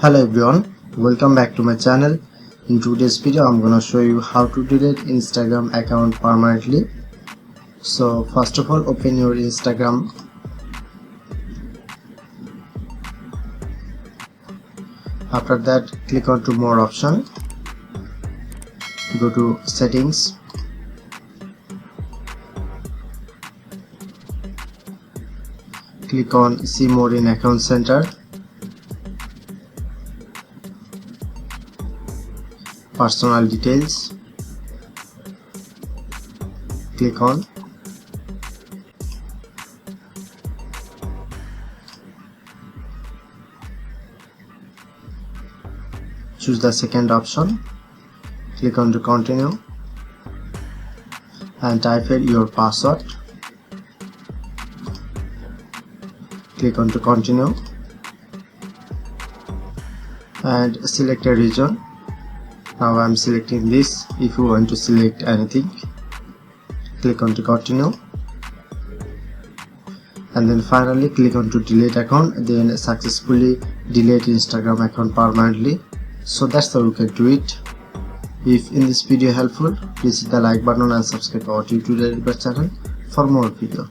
Hello everyone, welcome back to my channel. In today's video I'm gonna show you how to delete Instagram account permanently. So first of all, open your Instagram. After that, click on to more option. Go to settings. Click on see more in account center. Personal details. Click on. Choose the second option. Click on to continue and type in your password. Click on to continue and select a region. Now I'm selecting this. If you want to select anything, click on to continue and then finally click on to delete account, then successfully delete Instagram account permanently. So that's how you can do it. If in this video helpful, please hit the like button and subscribe our tutorial channel for more video.